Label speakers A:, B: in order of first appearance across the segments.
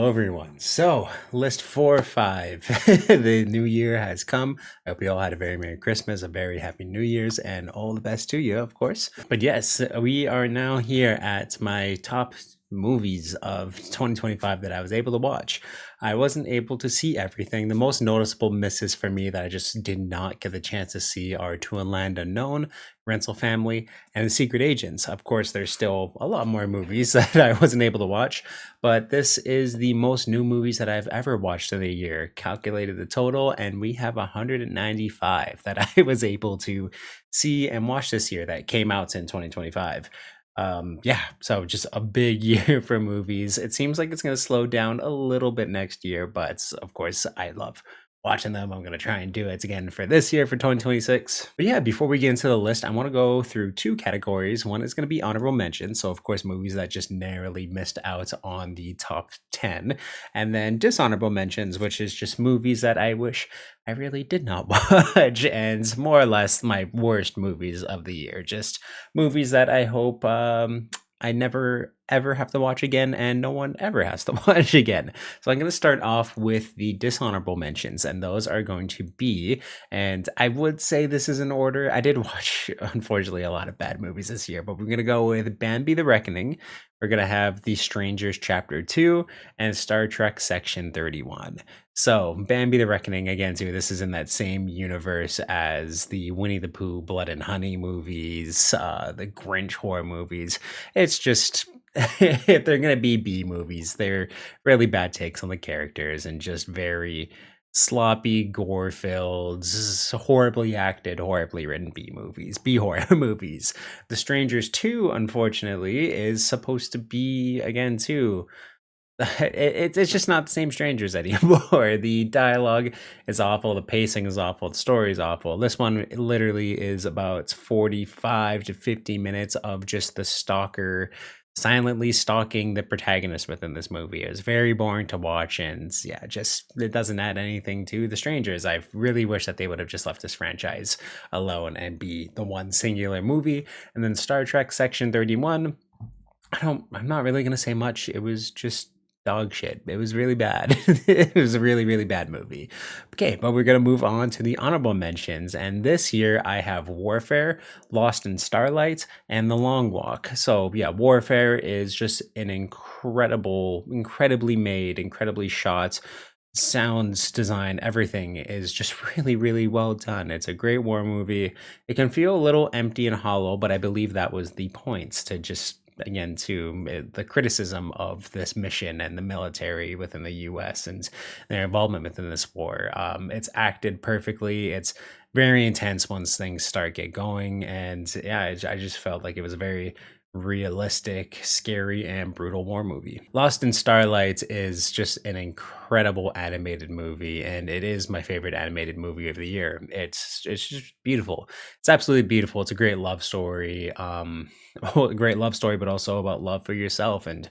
A: Hello, everyone. So, list 4 or 5. The new year has come. I hope you all had a very Merry Christmas, a very Happy New Year's, and all the best to you, of course. But yes, we are now here at my top movies of 2025 that I was able to watch. I wasn't able to see everything. The most noticeable misses for me that I just did not get the chance to see are To a Land Unknown, Rental Family, and The Secret Agents. Of course, there's still a lot more movies that I wasn't able to watch, but this is the most new movies that I've ever watched in a year. Calculated the total, and we have 195 that I was able to see and watch this year that came out in 2025. Yeah, so just a big year for movies. It seems like it's going to slow down a little bit next year, but of course, I love watching them. I'm going to try and do it again for this year for 2026. But yeah, before we get into the list, I want to go through two categories. One is going to be honorable mentions. So, of course, movies that just narrowly missed out on the top 10. And then dishonorable mentions, which is just movies that I wish I really did not watch, and more or less my worst movies of the year. Just movies that I hope I never ever have to watch again, and no one ever has to watch again. So I'm going to start off with the dishonorable mentions, and those are going to be, and I would say this is in order. I did watch, unfortunately, a lot of bad movies this year, but we're going to go with Bambi the Reckoning. We're going to have The Strangers Chapter 2 and Star Trek Section 31. So, Bambi the Reckoning, again, too, this is in that same universe as the Winnie the Pooh Blood and Honey movies, the Grinch horror movies. It's just, if they're going to be B movies, they're really bad takes on the characters and just very sloppy, gore filled, horribly acted, horribly written B movies, B horror movies. The Strangers 2, unfortunately, is supposed to be, again, too, it's just not the same strangers anymore. The dialogue is awful, the pacing is awful, the story is awful. This one literally is about 45 to 50 minutes of just the stalker silently stalking the protagonist within this movie. It's very boring to watch, and yeah, just it doesn't add anything to the strangers. I really wish that they would have just left this franchise alone and be the one singular movie. And then Star Trek Section 31, I'm not really gonna say much. It was just dog shit. It was really bad. It was a really, really bad movie. Okay, but we're gonna move on to the honorable mentions. And this year I have Warfare, Lost in Starlight, and The Long Walk. So yeah, Warfare is just an incredibly made, incredibly shot. Sounds, design, everything is just really, really well done. It's a great war movie. It can feel a little empty and hollow, but I believe that was the point, to just, again, to the criticism of this mission and the military within the US and their involvement within this war. It's acted perfectly. It's very intense once things get going. And yeah, I just felt like it was a very realistic, scary, and brutal war movie. Lost in Starlight is just an incredible animated movie, and it is my favorite animated movie of the year. It's just beautiful. It's absolutely beautiful. It's a great love story. A great love story, but also about love for yourself and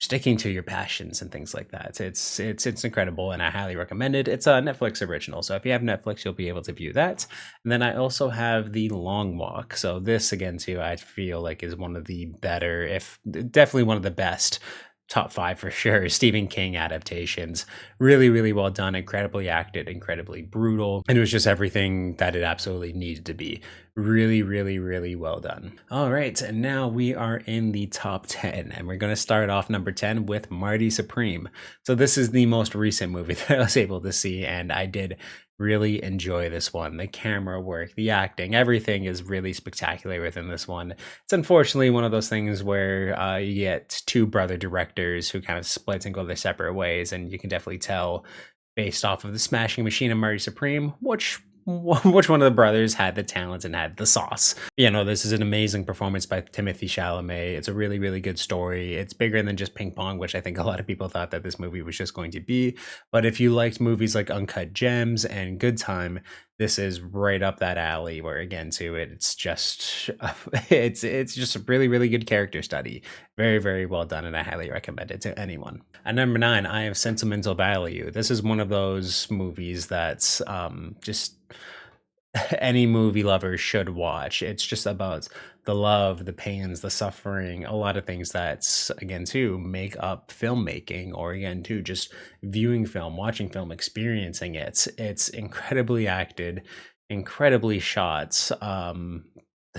A: sticking to your passions and things like that. It's incredible, and I highly recommend it. It's a Netflix original, so if you have Netflix, you'll be able to view that. And then I also have The Long Walk. So this, again, too, I feel like is one of the better, if definitely one of the best, top 5 for sure, Stephen King adaptations. Really, really well done, incredibly acted, incredibly brutal, and it was just everything that it absolutely needed to be. Really, really, really well done. All right, and now we are in the top 10, and we're going to start off number 10 with Marty Supreme. So this is the most recent movie that I was able to see, and I did really enjoy this one. The camera work, the acting, everything is really spectacular within this one. It's unfortunately one of those things where you get two brother directors who kind of split and go their separate ways, and you can definitely tell based off of The Smashing Machine and Marty Supreme which one of the brothers had the talent and had the sauce. This is an amazing performance by Timothy Chalamet. It's a really, really good story. It's bigger than just ping pong, which I think a lot of people thought that this movie was just going to be. But if you liked movies like Uncut Gems and Good Time, this is right up that alley, where again, too, it's just it's just a really, really good character study. Very, very well done, and I highly recommend it to anyone. At number 9, I have Sentimental Value. This is one of those movies that's just any movie lover should watch. It's just about the love, the pains, the suffering, a lot of things that's again too make up filmmaking, or again too just viewing film, watching film, experiencing it. It's incredibly acted, incredibly shot.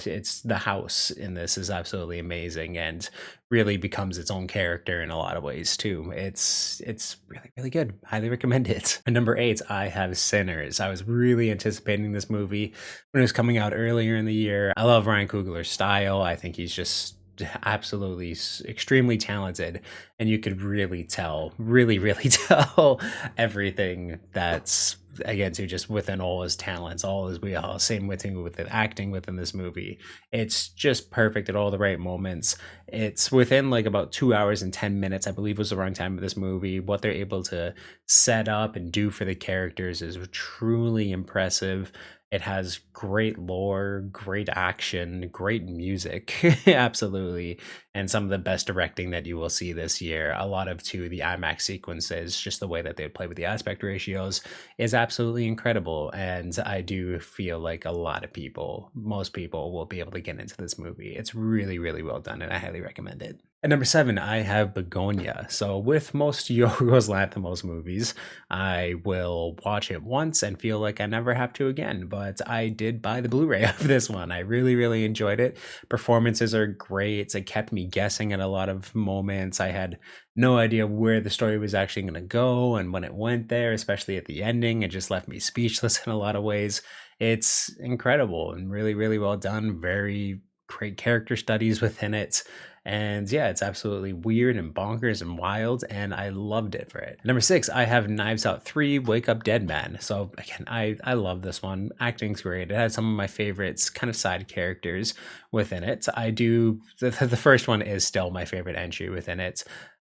A: It's the house in this is absolutely amazing and really becomes its own character in a lot of ways too. It's really really good. Highly recommend it. And number 8, I have Sinners. I was really anticipating this movie when it was coming out earlier in the year. I love Ryan Coogler's style. I think he's just absolutely extremely talented, and you could really tell, really really tell everything that's again to just within all his talents, all his wheelhouse. Same with him with the acting within this movie. It's just perfect at all the right moments. It's within like about 2 hours and 10 minutes, I believe was the runtime of this movie. What they're able to set up and do for the characters is truly impressive. It has great lore, great action, great music, absolutely, and some of the best directing that you will see this year. A lot of too the IMAX sequences, just the way that they play with the aspect ratios, is absolutely incredible. And I do feel like a lot of people, most people, will be able to get into this movie. It's really, really well done, and I highly recommend it. At number 7, I have Begonia. So, with most Yorgos Lanthimos movies, I will watch it once and feel like I never have to again. But I did buy the Blu ray of this one. I really, really enjoyed it. Performances are great. It kept me guessing at a lot of moments. I had no idea where the story was actually going to go. And when it went there, especially at the ending, it just left me speechless in a lot of ways. It's incredible and really, really well done. Very great character studies within it. And yeah, it's absolutely weird and bonkers and wild, and I loved it for it. Number 6, I have Knives Out 3, Wake Up Dead Man. So again, I love this one. Acting's great. It has some of my favorites, kind of side characters within it. I do, the first one is still my favorite entry within it.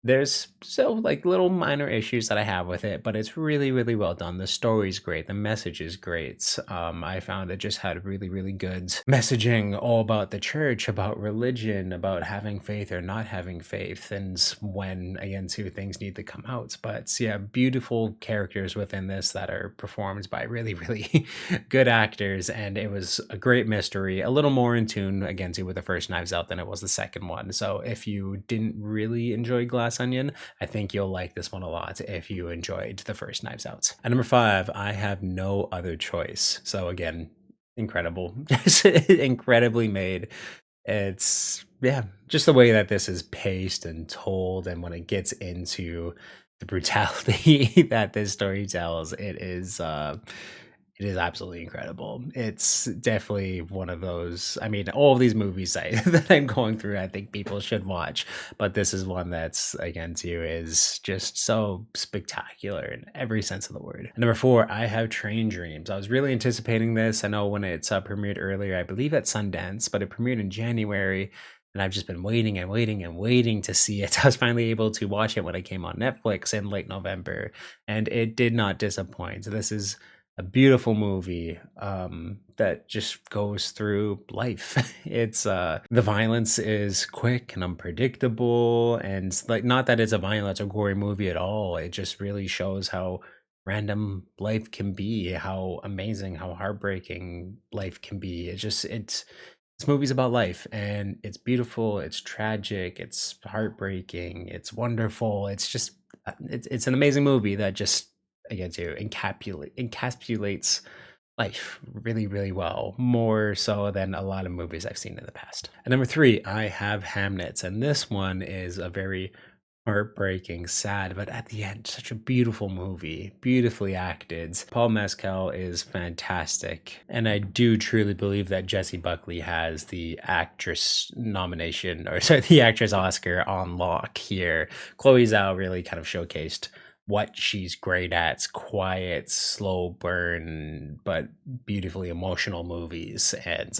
A: There's still like little minor issues that I have with it, but it's really, really well done. The story's great. The message is great. I found it just had really, really good messaging all about the church, about religion, about having faith or not having faith, and when again, two things need to come out. But yeah, beautiful characters within this that are performed by really, really good actors, and it was a great mystery. A little more in tune again to with the first Knives Out than it was the second one. So if you didn't really enjoy Glass Onion, I think you'll like this one a lot if you enjoyed the first Knives Out. At number 5, I have No Other Choice. So again, incredible, just incredibly made. It's yeah, just the way that this is paced and told, and when it gets into the brutality that this story tells, it is absolutely incredible. It's definitely one of those. I mean, all of these movies that I'm going through, I think people should watch, but this is one that's again to you is just so spectacular in every sense of the word. Number 4, I have Train Dreams. I was really anticipating this. I know when it's premiered earlier, I believe at Sundance, but it premiered in January. And I've just been waiting and waiting and waiting to see it. I was finally able to watch it when it came on Netflix in late November, and it did not disappoint. This is a beautiful movie that just goes through life. It's the violence is quick and unpredictable, and like not that it's a violent or gory movie at all. It just really shows how random life can be, how amazing, how heartbreaking life can be. It's this movie's about life, and it's beautiful, it's tragic, it's heartbreaking, it's wonderful. It's just it's an amazing movie that just again to encapsulates life really, really well, more so than a lot of movies I've seen in the past. At number 3, I have Hamnet, and this one is a very heartbreaking, sad, but at the end, such a beautiful movie, beautifully acted. Paul Mescal is fantastic, and I do truly believe that Jessie Buckley has the actress nomination, or sorry, the actress Oscar on lock here. Chloe Zhao really kind of showcased what she's great at: quiet, slow burn, but beautifully emotional movies. And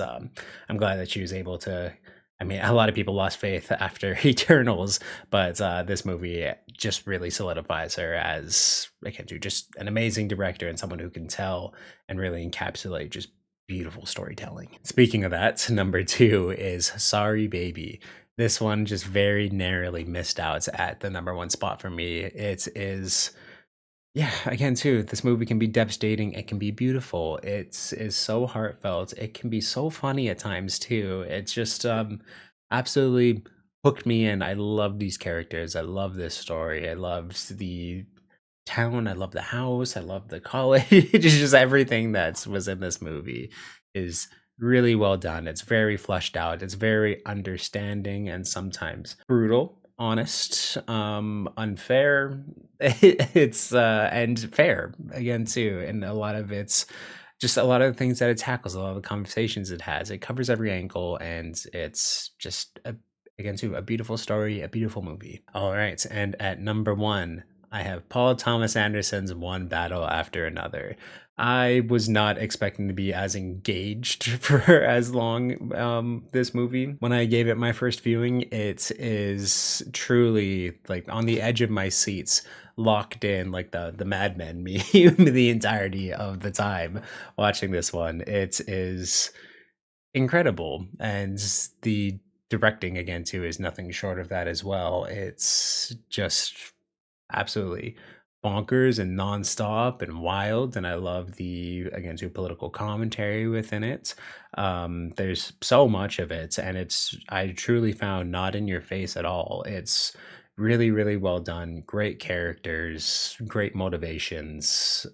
A: I'm glad that she was able to. I mean, a lot of people lost faith after Eternals, but this movie just really solidifies her as, again, just an amazing director and someone who can tell and really encapsulate just beautiful storytelling. Speaking of that, number 2 is Sorry Baby. This one just very narrowly missed out at the number 1 spot for me. It is Yeah, again too, this movie can be devastating, it can be beautiful, it's is so heartfelt, it can be so funny at times too. It's just absolutely hooked me in. I love these characters. I love this story. I loved the town, I love the house, I love the college. It's just everything that was in this movie is really well done. It's very fleshed out. It's very understanding and sometimes brutal, honest, unfair. It's and fair again too. And a lot of it's just a lot of the things that it tackles, a lot of the conversations it has. It covers every angle, and it's just again too a beautiful story, a beautiful movie. All right, and at number one, I have Paul Thomas Anderson's One Battle After Another. I was not expecting to be as engaged for as long this movie. When I gave it my first viewing, it is truly like on the edge of my seats, locked in like the Mad Men me the entirety of the time watching this one. It is incredible, and the directing again too is nothing short of that as well. It's just absolutely bonkers and nonstop and wild, and I love the again too political commentary within it. There's so much of it, and it's I truly found not in your face at all. It's really really well done, great characters, great motivations.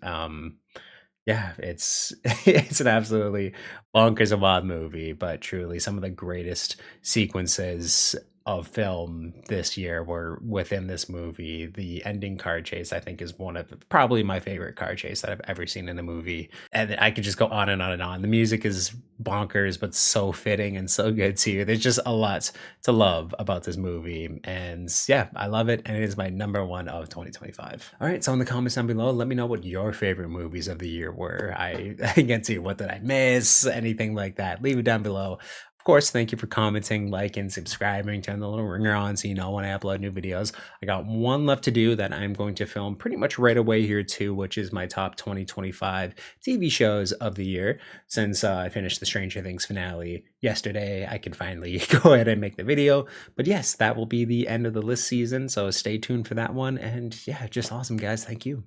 A: Yeah, it's it's an absolutely bonkers and wild movie, but truly some of the greatest sequences of film this year were within this movie. The ending car chase, I think, is one of probably my favorite car chase that I've ever seen in a movie. And I could just go on and on and on. The music is bonkers, but so fitting and so good too. There's just a lot to love about this movie. And yeah, I love it. And it is my number one of 2025. All right. So in the comments down below, let me know what your favorite movies of the year were. I get to what did I miss? Anything like that. Leave it down below. Of course, thank you for commenting, liking, subscribing, turn the little ringer on so you know when I upload new videos. I got one left to do that I'm going to film pretty much right away here too, which is my top 2025 TV shows of the year. Since I finished the Stranger Things finale yesterday, I can finally go ahead and make the video. But yes, that will be the end of the list season, so stay tuned for that one. And yeah, just awesome, guys. Thank you.